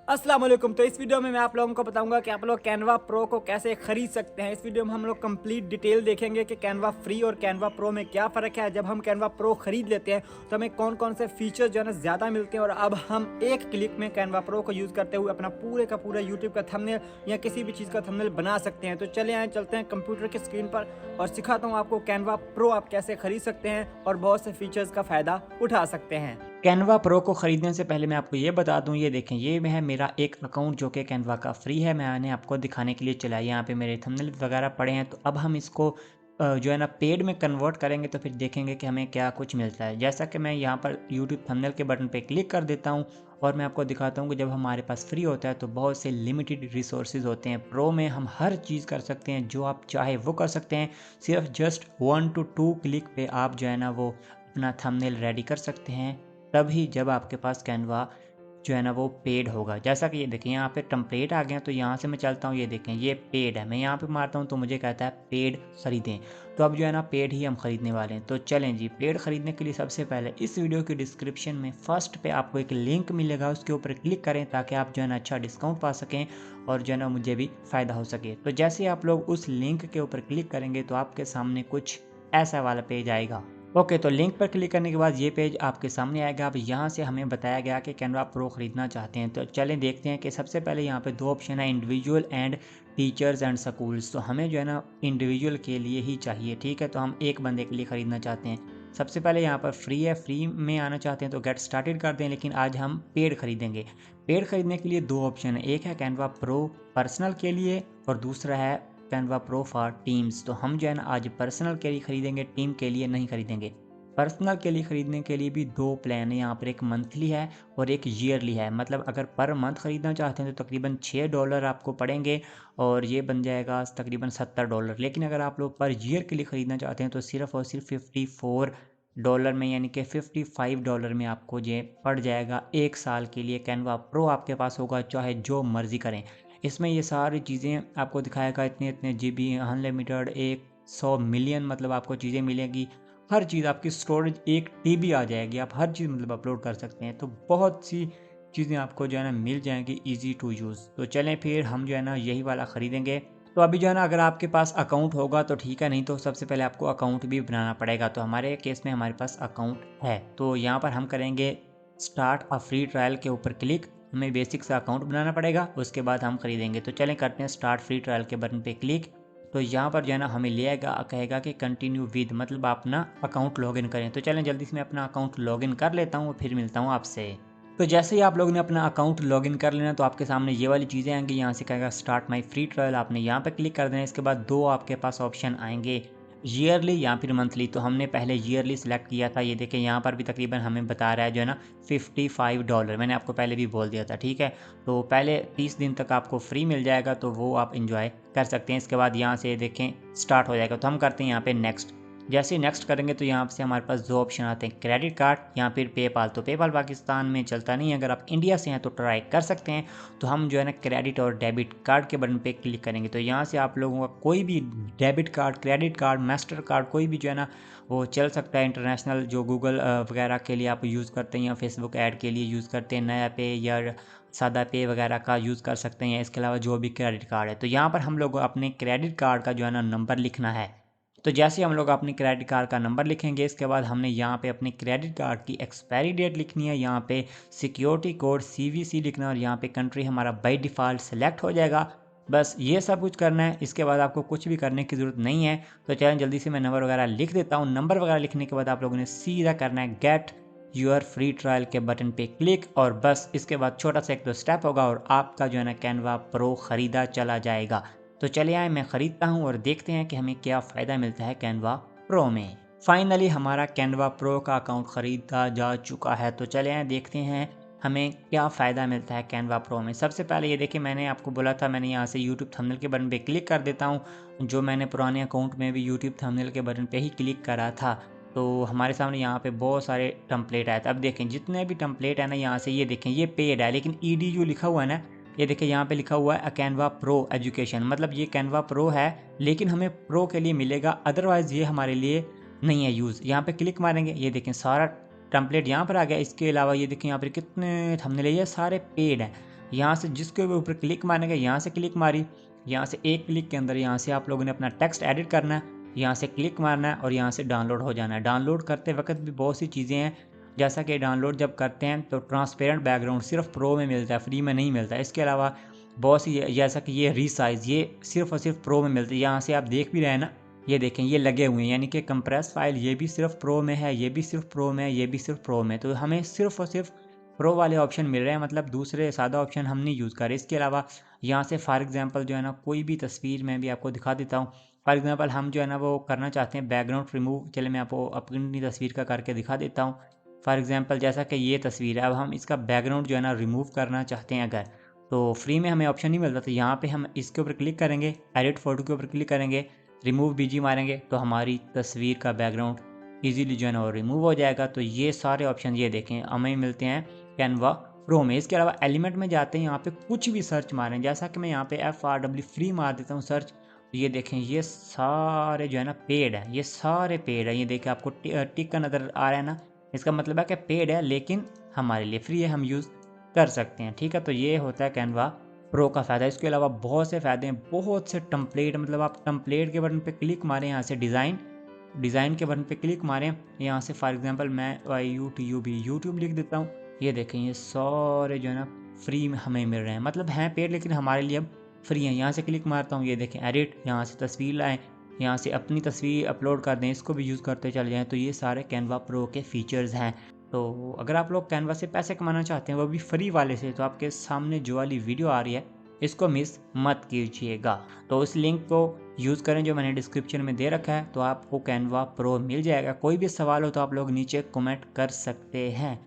अस्सलाम वालेकुम। तो इस वीडियो में मैं आप लोगों को बताऊंगा कि आप लोग कैनवा प्रो को कैसे खरीद सकते हैं। इस वीडियो में हम लोग कंप्लीट डिटेल देखेंगे कि कैनवा फ्री और कैनवा प्रो में क्या फ़र्क है। जब हम कैनवा प्रो खरीद लेते हैं तो हमें कौन कौन से फीचर जो है ना ज़्यादा मिलते हैं, और अब हम एक क्लिक में कैनवा प्रो को यूज़ करते हुए अपना पूरे का पूरा यूट्यूब का थंबनेल या किसी भी चीज़ का थंबनेल बना सकते हैं। तो चले आए, चलते हैं कंप्यूटर की स्क्रीन पर और सिखाता हूँ आपको कैनवा प्रो आप कैसे खरीद सकते हैं और बहुत से फीचर्स का फ़ायदा उठा सकते हैं। कैनवा प्रो को ख़रीदने से पहले मैं आपको ये बता दूँ, ये देखें, ये है मेरा एक अकाउंट जो कि कैनवा का फ्री है। मैंने आपको दिखाने के लिए चलाया, यहाँ पे मेरे थंबनेल वगैरह पड़े हैं। तो अब हम इसको जो है ना पेड में कन्वर्ट करेंगे तो फिर देखेंगे कि हमें क्या कुछ मिलता है। जैसा कि मैं यहाँ पर यूट्यूब थंबनेल के बटन पे क्लिक कर देता हूँ और मैं आपको दिखाता हूँ कि जब हमारे पास फ्री होता है तो बहुत से लिमिटेड रिसोर्सेज होते हैं। प्रो में हम हर चीज़ कर सकते हैं, जो आप चाहे वो कर सकते हैं। सिर्फ जस्ट 1 to 2 क्लिक पे आप जो है ना वो अपना थंबनेल रेडी कर सकते हैं, तभी जब आपके पास कैनवा जो है ना वो पेड होगा। जैसा कि ये देखें, यहाँ पे टेम्पलेट आ गए हैं। तो यहाँ से मैं चलता हूँ, ये देखें ये पेड है। मैं यहाँ पे मारता हूँ तो मुझे कहता है पेड खरीदें। तो अब जो है ना पेड ही हम खरीदने वाले हैं। तो चलें जी, पेड खरीदने के लिए सबसे पहले इस वीडियो की डिस्क्रिप्शन में फर्स्ट पे आपको एक लिंक मिलेगा, उसके ऊपर क्लिक करें ताकि आप जो है ना अच्छा डिस्काउंट पा सकें और जो है ना मुझे भी फ़ायदा हो सके। तो जैसे ही आप लोग उस लिंक के ऊपर क्लिक करेंगे तो आपके सामने कुछ ऐसा वाला पेज आएगा। ओके, तो लिंक पर क्लिक करने के बाद ये पेज आपके सामने आएगा। अब यहाँ से हमें बताया गया कि कैनवा प्रो खरीदना चाहते हैं। तो चलें देखते हैं कि सबसे पहले यहाँ पे दो ऑप्शन है, individual and teachers and schools. तो हमें जो है ना इंडिविजुअल के लिए ही चाहिए, ठीक है। तो हम एक बंदे के लिए ख़रीदना चाहते हैं। सबसे पहले यहाँ पर फ्री है, फ्री में आना चाहते हैं तो गेट स्टार्टेड कर दें, लेकिन आज हम पेड खरीदेंगे। पेड खरीदने के लिए दो ऑप्शन है, एक है कैनवा प्रो पर्सनल के लिए और दूसरा है कैनवा प्रो फॉर टीम्स। तो हम जो है ना आज पर्सनल के लिए खरीदेंगे, टीम के लिए नहीं खरीदेंगे। पर्सनल के लिए ख़रीदने के लिए भी दो प्लान है यहाँ पर, एक मंथली है और एक ईयरली है। मतलब अगर पर मंथ ख़रीदना चाहते हैं तो तकरीबन $6 आपको पड़ेंगे और ये बन जाएगा तकरीबन $70। लेकिन अगर आप लोग पर ईयर के लिए ख़रीदना चाहते हैं तो सिर्फ़ और सिर्फ $54 में, यानी कि $55 में आपको ये पड़ जाएगा एक साल के लिए। कैनवा प्रो आपके पास होगा, चाहे जो मर्ज़ी करें। इसमें ये सारी चीज़ें आपको दिखाएगा, इतने-इतने जीबी अनलिमिटेड, 100 मिलियन मतलब आपको चीज़ें मिलेंगी। हर चीज़ आपकी स्टोरेज 1 टीबी आ जाएगी, आप हर चीज़ मतलब अपलोड कर सकते हैं। तो बहुत सी चीज़ें आपको जो है ना मिल जाएँगी ईज़ी टू यूज़। तो चलें फिर हम जो है ना यही वाला ख़रीदेंगे। तो अभी जो है ना अगर आपके पास अकाउंट होगा तो ठीक है, नहीं तो सबसे पहले आपको अकाउंट भी बनाना पड़ेगा। तो हमारे केस में हमारे पास अकाउंट है। तो यहाँ पर हम करेंगे स्टार्ट अ फ्री ट्रायल के ऊपर क्लिक। हमें बेसिक सा अकाउंट बनाना पड़ेगा, उसके बाद हम खरीदेंगे। तो चलें करते हैं स्टार्ट फ्री ट्रायल के बटन पे क्लिक। तो यहाँ पर जो है ना हमें ले आएगा, कहेगा कि कंटिन्यू विद, मतलब आप अपना अकाउंट लॉगिन करें। तो चलें जल्दी से मैं अपना अकाउंट लॉगिन कर लेता हूँ, फिर मिलता हूँ आपसे। तो जैसे ही आप लोगों ने अपना अकाउंट लॉगिन कर लेना तो आपके सामने ये वाली चीज़ें आएंगी। यहाँ से कहेगा स्टार्ट माय फ्री ट्रायल, आपने यहाँ पे क्लिक कर देना है। इसके बाद दो आपके पास ऑप्शन आएंगे, ईयरली या फिर मंथली। तो हमने पहले ईयरली सेलेक्ट किया था। ये देखें यहाँ पर भी तकरीबन हमें बता रहा है जो है ना $55। मैंने आपको पहले भी बोल दिया था, ठीक है। तो पहले 30 दिन तक आपको फ्री मिल जाएगा, तो वो आप इंजॉय कर सकते हैं। इसके बाद यहाँ से देखें स्टार्ट हो जाएगा, तो हम करते हैं यहाँ पे नेक्स्ट। जैसे ही नेक्स्ट करेंगे तो यहाँ से हमारे पास दो ऑप्शन आते हैं, क्रेडिट कार्ड या फिर पेपाल। तो पेपाल पाकिस्तान में चलता नहीं है, अगर आप इंडिया से हैं तो ट्राई कर सकते हैं। तो हम जो है ना क्रेडिट और डेबिट कार्ड के बटन पे क्लिक करेंगे। तो यहाँ से आप लोगों का कोई भी debit card, credit card, master card, कोई भी जो है ना वो चल सकता है। इंटरनेशनल जो गूगल वगैरह के लिए आप यूज़ करते हैं या फेसबुक ऐड के लिए यूज़ करते हैं, नया पे या सादा पे वगैरह का यूज़ कर सकते हैं। इसके अलावा जो भी क्रेडिट कार्ड है, तो यहाँ पर हम लोग अपने क्रेडिट कार्ड का जो है ना नंबर लिखना है। तो जैसे ही हम लोग अपने क्रेडिट कार्ड का नंबर लिखेंगे, इसके बाद हमने यहाँ पे अपने क्रेडिट कार्ड की एक्सपायरी डेट लिखनी है, यहाँ पे सिक्योरिटी कोड CVC लिखना है और यहाँ पे कंट्री हमारा बाय डिफ़ॉल्ट सेलेक्ट हो जाएगा। बस ये सब कुछ करना है, इसके बाद आपको कुछ भी करने की ज़रूरत नहीं है। तो चलें जल्दी से मैं नंबर वगैरह लिख देता हूँ। नंबर वगैरह लिखने के बाद आप लोगों ने सीधा करना है गेट योर फ्री ट्रायल के बटन पे क्लिक, और बस इसके बाद छोटा सा एक दो स्टेप होगा और आपका जो है ना कैनवा प्रो ख़रीदा चला जाएगा। तो चलिए आए मैं ख़रीदता हूँ और देखते हैं कि हमें क्या फ़ायदा मिलता है कैनवा प्रो में। फाइनली हमारा कैनवा प्रो का अकाउंट ख़रीदा जा चुका है। तो चले आए देखते हैं हमें क्या फ़ायदा मिलता है कैनवा प्रो में। सबसे पहले ये देखिए, मैंने आपको बोला था, मैंने यहाँ से यूट्यूब थंबनेल के बटन पे क्लिक कर देता हूँ। जो मैंने पुराने अकाउंट में भी यूट्यूब थंबनेल के बटन पे ही क्लिक करा था। तो हमारे सामने यहाँ पे बहुत सारे टेम्पलेट आए थे। अब देखें जितने भी टेम्पलेट है ना, यहाँ से ये देखें ये पेड है, लेकिन EDU लिखा हुआ है ना, ये देखिए यहाँ पे लिखा हुआ है कैनवा प्रो एजुकेशन। मतलब ये कैनवा प्रो है लेकिन हमें प्रो के लिए मिलेगा, अदरवाइज़ ये हमारे लिए नहीं है यूज़। यहाँ पे क्लिक मारेंगे, ये देखें सारा टेम्पलेट यहाँ पर आ गया। इसके अलावा ये देखें यहाँ पर कितने थंबनेल है, ये सारे पेड हैं। यहाँ से जिसके ऊपर क्लिक मारेंगे, यहाँ से क्लिक मारी, यहाँ से एक क्लिक के अंदर यहाँ से आप लोगों ने अपना टेक्स्ट एडिट करना है, यहाँ से क्लिक मारना है और यहाँ से डाउनलोड हो जाना है। डाउनलोड करते वक्त भी बहुत सी चीज़ें हैं, जैसा कि डाउनलोड जब करते हैं तो ट्रांसपेरेंट बैकग्राउंड सिर्फ प्रो में मिलता है, फ्री में नहीं मिलता। इसके अलावा बहुत सी, जैसा कि ये रीसाइज, ये सिर्फ और सिर्फ प्रो में मिलती है। यहाँ से आप देख भी रहे हैं ना, ये देखें ये लगे हुए हैं, यानी कि कंप्रेस फाइल ये भी सिर्फ प्रो में है, ये भी सिर्फ प्रो में है, ये भी सिर्फ प्रो में। तो हमें सिर्फ और सिर्फ प्रो वाले ऑप्शन मिल रहे हैं, मतलब दूसरे सादा ऑप्शन हम नहीं यूज़ कर रहे। इसके अलावा यहाँ से फॉर एग्जांपल जो है ना, कोई भी तस्वीर मैं भी आपको दिखा देता हूँ। फॉर एग्जांपल हम जो है ना वो करना चाहते हैं बैकग्राउंड रिमूव। चले मैं आपको अपनी तस्वीर का करके दिखा देता हूँ। फॉर एग्जांपल जैसा कि ये तस्वीर है, अब हम इसका बैकग्राउंड जो है ना रिमूव करना चाहते हैं अगर, तो फ्री में हमें ऑप्शन नहीं मिलता। तो यहाँ पे हम इसके ऊपर क्लिक करेंगे, एडिट फ़ोटो के ऊपर क्लिक करेंगे, रिमूव बीजी मारेंगे तो हमारी तस्वीर का बैकग्राउंड ईजीली जो है ना वो रिमूव हो जाएगा। तो ये सारे ऑप्शन ये देखें हमें मिलते हैं कैनवा प्रो में। इसके अलावा एलिमेंट में जाते हैं, यहाँ पे कुछ भी सर्च मारें, जैसा कि मैं यहाँ पे FRW फ्री मार देता हूँ सर्च, तो ये देखें ये सारे जो है ना पेड है, ये सारे पेड है। ये देखें आपको टिक का नज़र आ रहा है ना, इसका मतलब है कि पेड है लेकिन हमारे लिए फ्री है, हम यूज़ कर सकते हैं। ठीक है, तो ये होता है कैनवा प्रो का फ़ायदा। इसके अलावा बहुत से फ़ायदे हैं, बहुत से टम्पलेट, मतलब आप टम्पलेट के बटन पे क्लिक मारें, यहाँ से डिज़ाइन के बटन पे क्लिक मारें, यहाँ से फॉर एग्जांपल मैं यूट्यूब लिख देता हूँ। ये देखें ये सारे जो है ना फ्री में हमें मिल रहे हैं, मतलब हैं पेड लेकिन हमारे लिए अब फ्री हैं। यहाँ से क्लिक मारता हूँ, ये देखें एडिट, यहाँ से तस्वीर लाएँ, यहाँ से अपनी तस्वीर अपलोड कर दें, इसको भी यूज़ करते चले जाएँ। तो ये सारे कैनवा प्रो के फ़ीचर्स हैं। तो अगर आप लोग कैनवा से पैसे कमाना चाहते हैं वो भी फ्री वाले से, तो आपके सामने जो वाली वीडियो आ रही है इसको मिस मत कीजिएगा। तो इस लिंक को यूज़ करें जो मैंने डिस्क्रिप्शन में दे रखा है, तो आपको कैनवा प्रो मिल जाएगा। कोई भी सवाल हो तो आप लोग नीचे कमेंट कर सकते हैं।